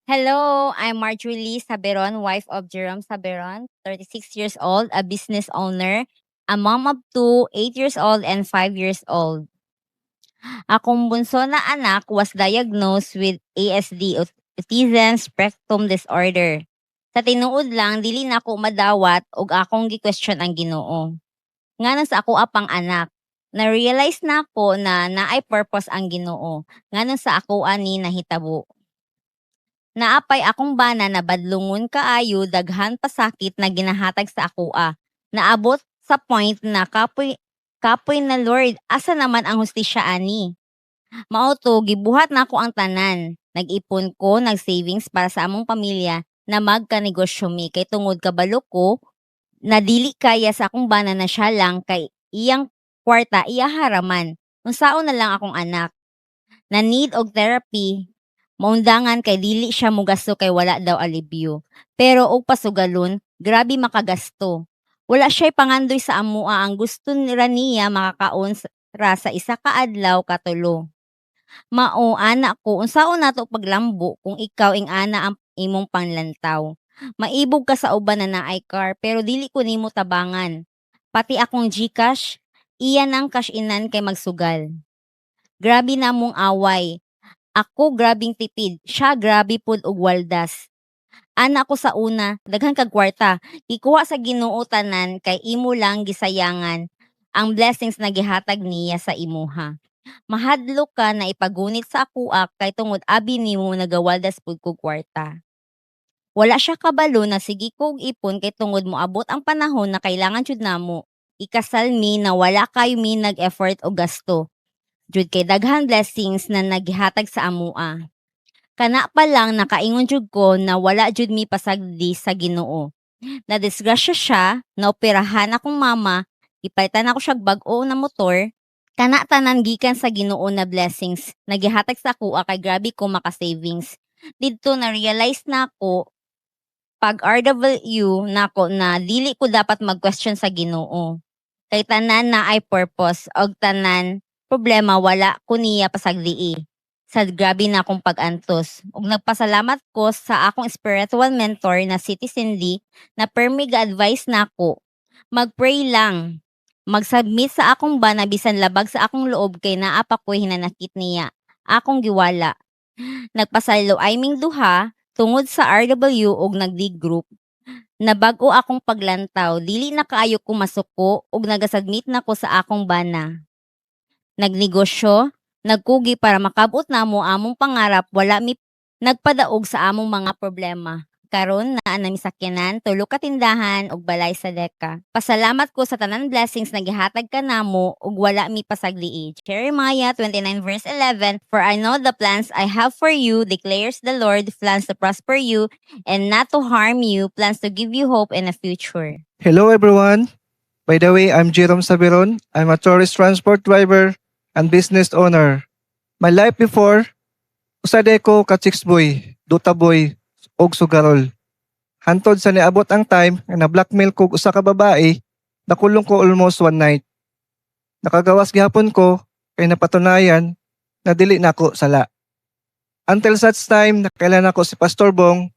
Hello, I'm Marjorie Saberon, wife of Jerome Saberon, 36 years old, a business owner, a mom of two, 8 years old and 5 years old. Akong bunso na anak was diagnosed with ASD, Autism Spectrum Disorder. Sa tinuod lang, dili na ako madawat og akong gi-question ang Ginoo. Nganong sa ako apang anak, na-realize na ako na naay purpose ang Ginoo. Nganong sa ako ani nahitabo. Naapay akong bana na badlungon kaayo daghan pa sakit na ginahatag sa akoa. Naabot sa point na kapoy na Lord, asa naman ang hustisya ani? Mao to gibuhat na ako ang tanan. Nag-ipon ko, nag-savings para sa among pamilya na magkanegosyo mi kay tungod kabalo ko na dili kaya sa akong bana na siya lang kay iyang kwarta iya haraman. Unsaon na lang akong anak na need og therapy. Maundangan kay dili siya mogasto kay wala daw alibyo. Pero og pasugalon, grabe makagasto. Wala siya'y pangandoy sa amoa ang gusto nila niya makakaon ra sa isa ka adlaw katulo. Mao ana ko unsaon nato paglambo kung ikaw ing ana ang imong panlantaw. Maibog ka sa uban na naay car pero dili ko nimo tabangan. Pati akong GCash, iya nang cash inan kay magsugal. Grabe na mong away. Ako grabing tipid, siya grabe pud og waldas. Ana ko sa una, daghan kag kwarta, ikuha sa Ginoo tanan kay imo lang gisayangan ang blessings na gihatag niya sa imuha. Mahadlok ka na ipagunit sa akuak kay tungod abi nimo nagawaldas pud kog kwarta. Wala siya kabalo na sige kog ipon kay tungod moabot ang panahon na kailangan jud namo. Ikasal mi na wala kayo mi nag-effort o gasto. Jud kay daghan blessings na naghatag sa amoa. Kana pa lang nakaingon jud ko na wala jud mi pasagdi sa Ginoo. Nadisgrasya siya, naoperahan akong mama, ipalitan ako siya bag-o na motor, kana tanan gikan sa Ginoo na blessings, nagihatag sa ako kay grabe ko maka-savings. Didto na realize na ako pag RW nako na dili ko dapat mag-question sa Ginoo. Kay tanan na ay purpose og tanan problema wala ko niya pasagdii. Sa grabe na akong pag-antos. Ug nagpasalamat ko sa akong spiritual mentor na si Cindy na permi ga-advise na ako. Mag-pray lang. Mag-submit sa akong ba na bisan labag sa akong loob kay naa pa ko'y hinanakit niya. Akong giwala. Nagpasalo ay ming duha tungod sa RW ug nag-dig group. Nabago akong paglantaw, dili na kaayo ko masuko ug nagasubmit na ko sa akong bana. Nagnegosyo, nagkugi para makabot namo among pangarap, wala mi nagpadaog sa among mga problema. Karon naa na mi sakyanan, tulo ka tindahan ug balay sa deka. Pasalamat ko sa tanan blessings na gihatag ka namo ug wala mi pasaglii. Jeremiah 29 verse 11, For I know the plans I have for you, declares the Lord, plans to prosper you and not to harm you, plans to give you hope in a future. Hello everyone. By the way, I'm Jerome Saberon. I'm a tourist transport driver and business owner. My life before, usade ko ka chicks boy, duta boy, og sugarol. Hantod sa niabot ang time nga na-blackmail ko usa ka babae, nakulong ko almost one night. Nakagawas gihapon ko kay napatunayan na dili nako sala. Until such time nakailan ako si Pastor Bong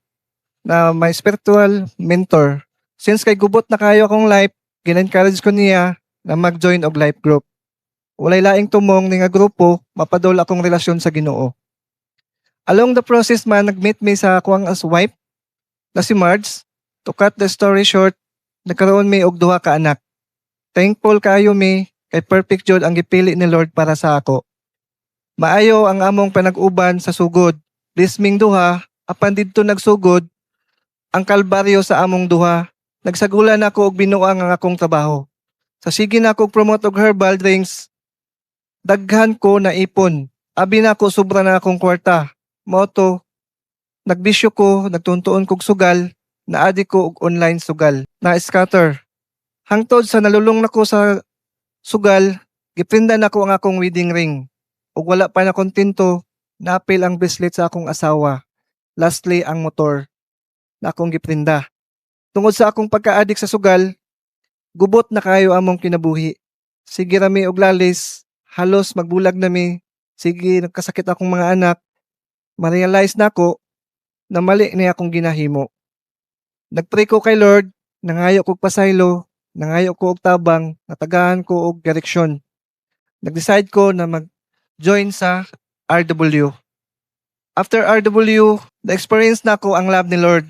na my spiritual mentor. Since kay gubot na kayo akong life, gin-encourage ko niya na mag-join og life group. Walay laing tumong ni nga grupo, mapadol akong relasyon sa Ginoo. Along the process man, nag-meet me sa akuang as wife na si Marge. To cut the story short, nagkaroon mi og duha ka anak. Thankful kaayo mi kay perfect jud ang gipili ni Lord para sa ako. Maayo ang among panag-uban sa sugod. Lisming duha, apan didto nagsugod ang kalbaryo sa among duha. Nagsagulan ako og binuang ang akong trabaho. Sa sige na ako promote og herbal drinks, daghan ko na ipon. Abi na ako sobra na akong kwarta. Moto, nagbisyo ko, nagtuntuon kog sugal, naadi ko og online sugal, na scatter. Hangtod sa nalulong nako sa sugal, giprindan ako ang akong wedding ring. Ug wala pa na kontento, napil ang bracelet sa akong asawa. Lastly, ang motor na akong giprinda. Tungod sa akong pagka-addict sa sugal, gubot na kayo among kinabuhi. Sige rami og lalis, halos magbulag nami. Sige, nagkasakit akong mga anak. Ma-realize na ko na mali ni akong ginahimo. Nagpray ko kay Lord, nangayo ko pasaylo, nangayo ko og tabang, natagahan ko og direksyon. Nag-decide ko na mag-join sa RW. After RW, na-experience na ko ang love ni Lord.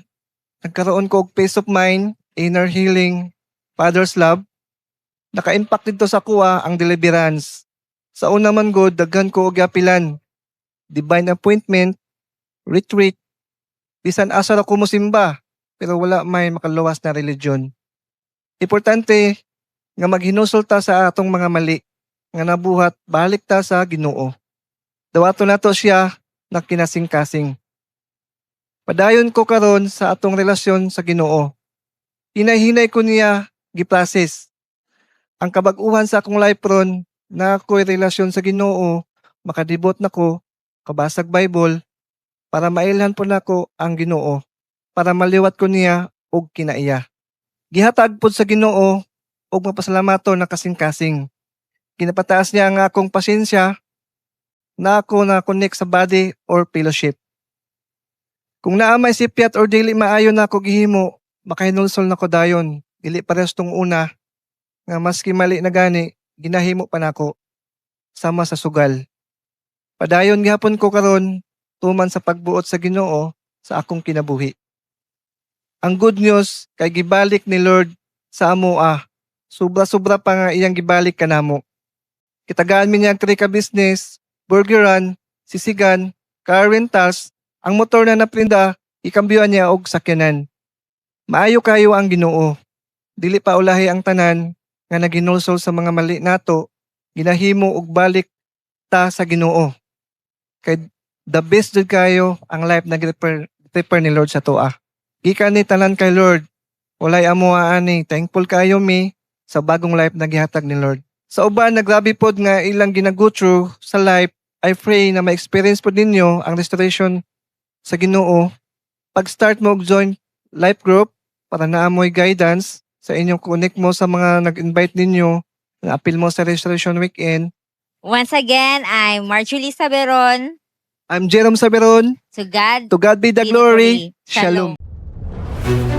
Nagkaroon ko og peace of mind, inner healing, Father's love. Naka-impact dito sa kuha ang deliverance. Sa una man god, daghan ko og apilan. Divine appointment, retreat, bisan asa ra ko mosimba, pero wala may makaluwas na religion. Importante nga maghinusulta sa atong mga mali, nga nabuhat balik ta sa Ginoo. Dawato nato siya na kinasing-kasing. Padayon ko karon sa atong relasyon sa Ginoo. Hinay-hinay ko niya giprocess. Ang kabag-uhan sa akong life ron na ako'y relasyon sa Ginoo, makadibot nako, kabasag Bible, para mailhan po nako ang Ginoo, para maliwat ko niya og kinaiya. Gihatag pod sa Ginoo og mapasalamato na kasing-kasing. Ginapataas niya ang akong pasensya na ako na connect sa body or fellowship. Kung naa may sipyat or dili maayo na ako gihimo, makahinulsol na ko dayon. Dili pares tong una nga maski mali na gani, ginahimo pa nako sama sa sugal. Padayon gihapon ko karon tuman sa pagbuot sa Ginoo sa akong kinabuhi. Ang good news kay gibalik ni Lord sa amoa. Sobra-sobra pa nga iyang gibalik kanamo. Kitagaan mi niya ang ka business, burgeran, sisigan, car rentals, ang motor na naprinda, ikambyoan niya og sakyanan. Maayo kayo ang Ginoo. Dili pa ulahi ang tanan nga naginulsol sa mga mali nato, ginahimo og balik ta sa Ginoo. Kay the best jud kayo ang life na prepare ni Lord sa toa. Gikan ni tanan kay Lord. Walay amo ani, thankful kayo mi sa bagong life na gihatag ni Lord. Sa uban nagrabi pod nga ilang ginago through sa life, I pray na ma-experience pod ninyo ang restoration sa Ginoo. Pag-start mo og join life group para naamoy guidance sa inyong connect mo sa mga nag-invite ninyo, na appeal mo sa Restoration Weekend. Once again, I'm Marjorie Saberon. I'm Jerome Saberon. To God To God be the be the glory. glory. Shalom. Shalom.